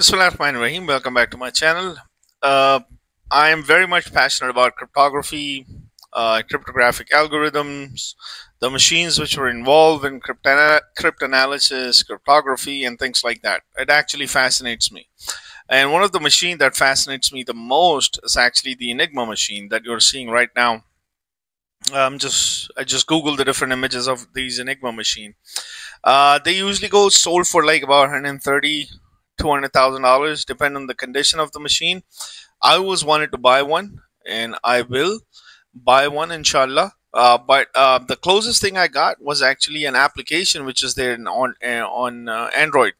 Bismillahirrahmanirrahim. Welcome back to my channel. Uh, I am very much passionate about cryptography, cryptographic algorithms, the machines which were involved in cryptanalysis, cryptography, and things like that. It actually fascinates me. And one of the machines that fascinates me the most is actually the Enigma machine that you're seeing right now. I just googled the different images of these Enigma machine. They usually go sold for like about 130 $200,000 depending on the condition of the machine. I always wanted to buy one and I will buy one inshallah. But the closest thing I got was actually an application which is there on Android,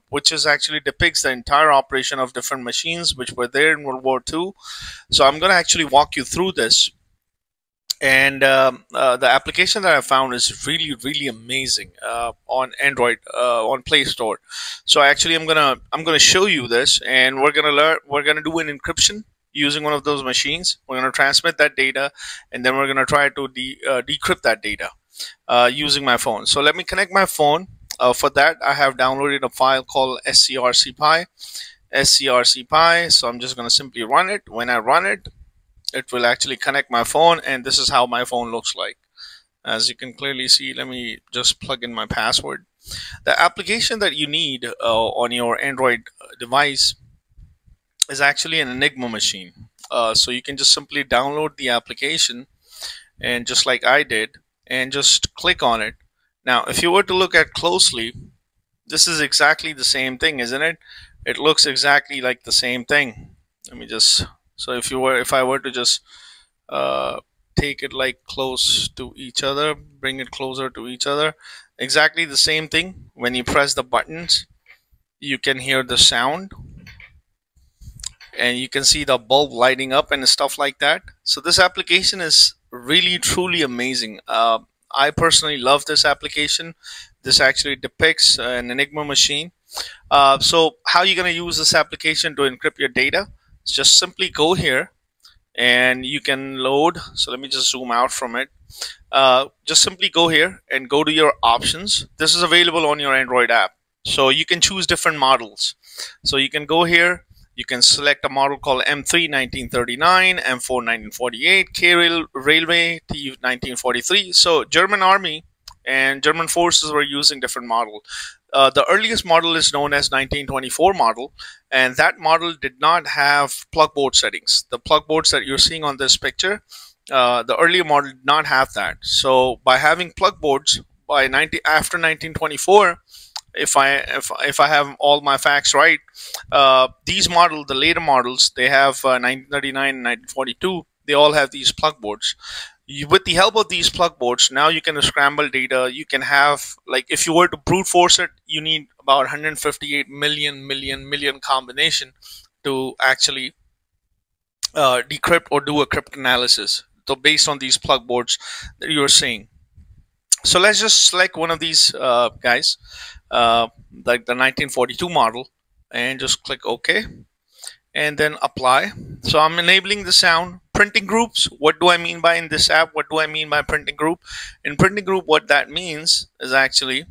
which is actually depicts the entire operation of different machines which were there in World War II. So I'm going to actually walk you through this. And the application that I found is really amazing on Android on Play Store. So actually I'm gonna show you this, and we're gonna do an encryption using one of those machines. We're gonna transmit that data, and then we're gonna try to decrypt that data using my phone. So let me connect my phone. For that, I have downloaded a file called scrcpy. So I'm just gonna simply run it. When I run it, it will actually connect my phone, and this is how my phone looks like. As you can clearly see, let me just plug in my password. The application that you need on your Android device is actually an Enigma machine. So you can just simply download the application, and just like I did, and just click on it. Now if you were to look at closely, this is exactly the same thing, isn't it? It looks exactly like the same thing. Let me just So if I were to just take it like close to each other, bring it closer to each other, exactly the same thing. When you press the buttons, you can hear the sound, and you can see the bulb lighting up and stuff like that. So this application is really truly amazing. I personally love this application. This actually depicts an Enigma machine. So how are you going to use this application to encrypt your data? Just simply go here and you can load. So let me just zoom out from it. Just simply go here and go to your options. This is available on your Android app, so you can choose different models. So you can go here, you can select a model called M3 1939, M4 1948, K-Rail Railway TU 1943. So German Army and German forces were using different model. The earliest model is known as 1924 model, and that model did not have plug board settings. The plug boards that you're seeing on this picture, the earlier model did not have that. So by having plug boards after 1924, if I have all my facts right, the later models, they have 1939 and 1942. They all have these plug boards. With the help of these plug boards, now you can scramble data. You can have, like, if you were to brute force it, you need about 158 million combination to actually decrypt or do a cryptanalysis. So based on these plug boards that you're seeing. So let's just select one of these guys, like the 1942 model, and just click OK, and then apply. So I'm enabling the sound. Printing groups, what do I mean by in this app? What do I mean by printing group? In printing group, what that means is actually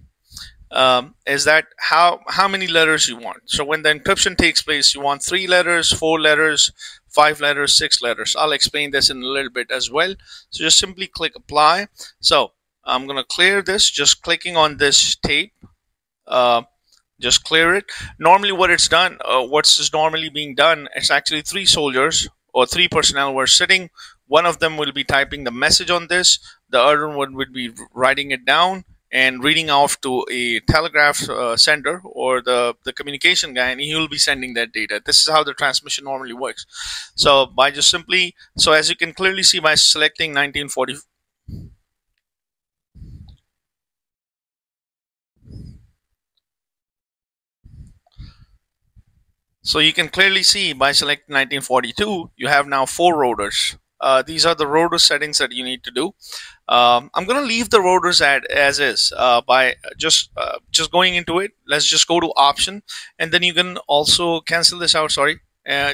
is that how many letters you want. So when the encryption takes place, you want 3 letters, 4 letters, 5 letters, 6 letters. I'll explain this in a little bit as well. So just simply click apply. So I'm gonna clear this, just clicking on this tape. Just clear it. Normally what's normally being done, it's actually 3 soldiers or 3 personnel were sitting. One of them will be typing the message on this, the other one would be writing it down and reading off to a telegraph sender or the communication guy, and he will be sending that data. This is how the transmission normally works. So by just simply, so as you can clearly see by selecting 1940, so you can clearly see by selecting 1942, you have now 4 rotors. These are the rotor settings that you need to do. I'm going to leave the rotors as is by just going into it. Let's just go to option, and then you can also cancel this out. Sorry,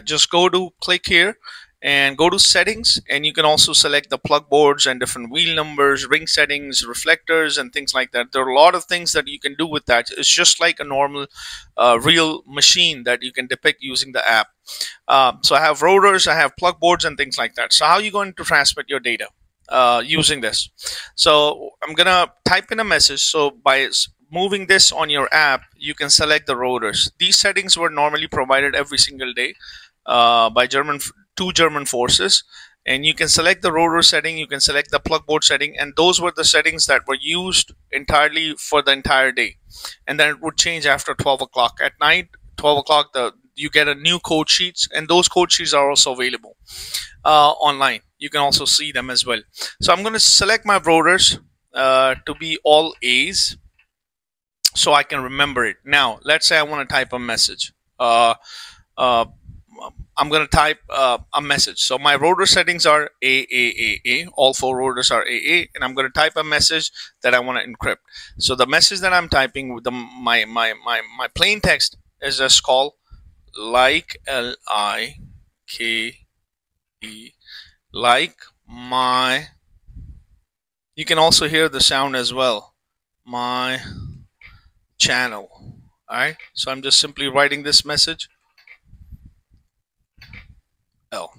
just go to click here, and go to settings, and you can also select the plug boards and different wheel numbers, ring settings, reflectors, and things like that. There are a lot of things that you can do with that. It's just like a normal real machine that you can depict using the app. So I have rotors, I have plug boards, and things like that. So how are you going to transmit your data using this? So I'm gonna type in a message. So by moving this on your app, you can select the rotors. These settings were normally provided every single day by two German forces, and you can select the rotor setting, you can select the plug board setting, and those were the settings that were used entirely for the entire day. And then it would change after 12 o'clock at night. 12 o'clock, you get a new code sheets, and those code sheets are also available online. You can also see them as well. So I'm going to select my rotors to be all A's, so I can remember it. Now, let's say I want to type a message. I'm going to type a message. So my rotor settings are A. All four rotors are AA, and I'm going to type a message that I want to encrypt. So the message that I'm typing with my plain text is just called like, L-I-K-E, like my. You can also hear the sound as well. My channel. All right. So I'm just simply writing this message. L.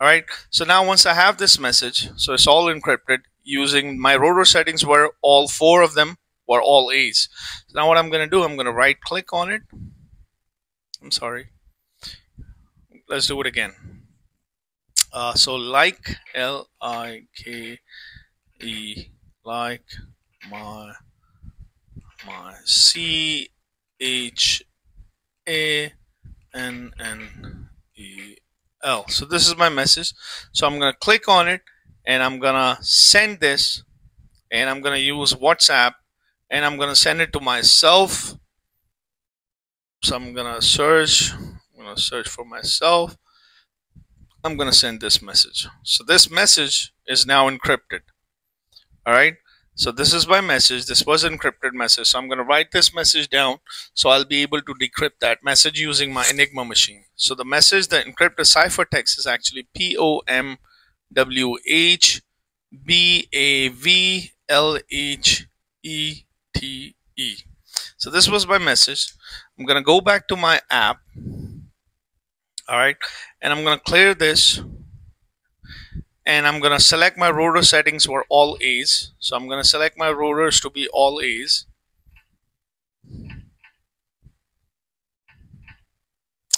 All right. So now once I have this message, so it's all encrypted using my rotor settings, where all four of them were all A's. So now what I'm going to do, I'm going to right click on it. I'm sorry. Let's do it again. So like, L-I-K-E, like my C-H-A-N-N-E-L. So this is my message. So I'm going to click on it, and I'm going to send this, and I'm going to use WhatsApp, and I'm going to send it to myself. So I'm going to search for myself. I'm going to send this message. So this message is now encrypted. All right. So this is my message. This was an encrypted message. So I'm going to write this message down, so I'll be able to decrypt that message using my Enigma machine. So the message, the encrypted ciphertext, is actually POMWHBAVLHETE. So this was my message. I'm going to go back to my app. All right. And I'm going to clear this. And I'm going to select my rotor settings were all A's. So I'm going to select my rotors to be all A's.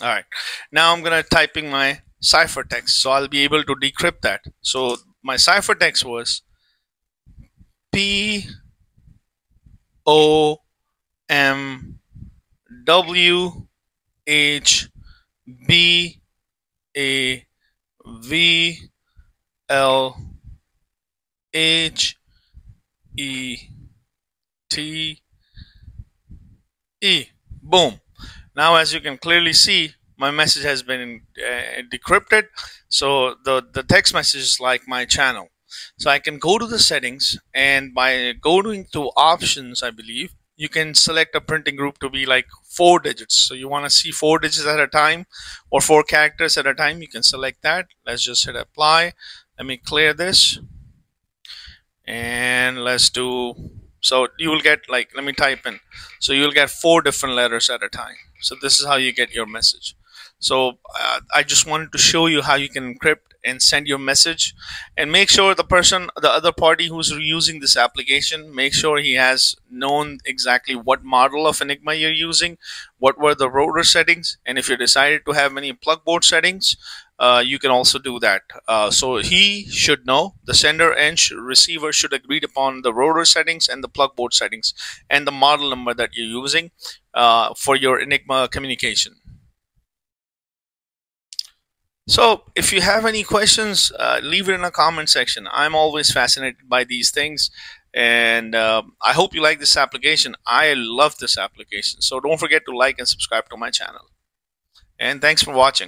All right. Now I'm going to type in my ciphertext. So I'll be able to decrypt that. So my ciphertext was POMWHBAVLHETE. Boom. Now, as you can clearly see, my message has been decrypted. So the text message is like my channel. So I can go to the settings, and by going to options, I believe you can select a printing group to be like 4 digits. So you want to see 4 digits at a time or 4 characters at a time. You can select that. Let's just hit apply. Let me clear this, and let's do. So you will get, like, let me type in. So you'll get 4 different letters at a time. So this is how you get your message. So I just wanted to show you how you can encrypt and send your message, and make sure the other party who's using this application, make sure he has known exactly what model of Enigma you're using, what were the rotor settings, and if you decided to have many plug board settings, you can also do that. So he should know, the sender and receiver should agree upon the rotor settings and the plug board settings and the model number that you're using for your Enigma communication. So if you have any questions, leave it in the comment section. I'm always fascinated by these things, and I hope you like this application. I love this application. So don't forget to like and subscribe to my channel. And thanks for watching.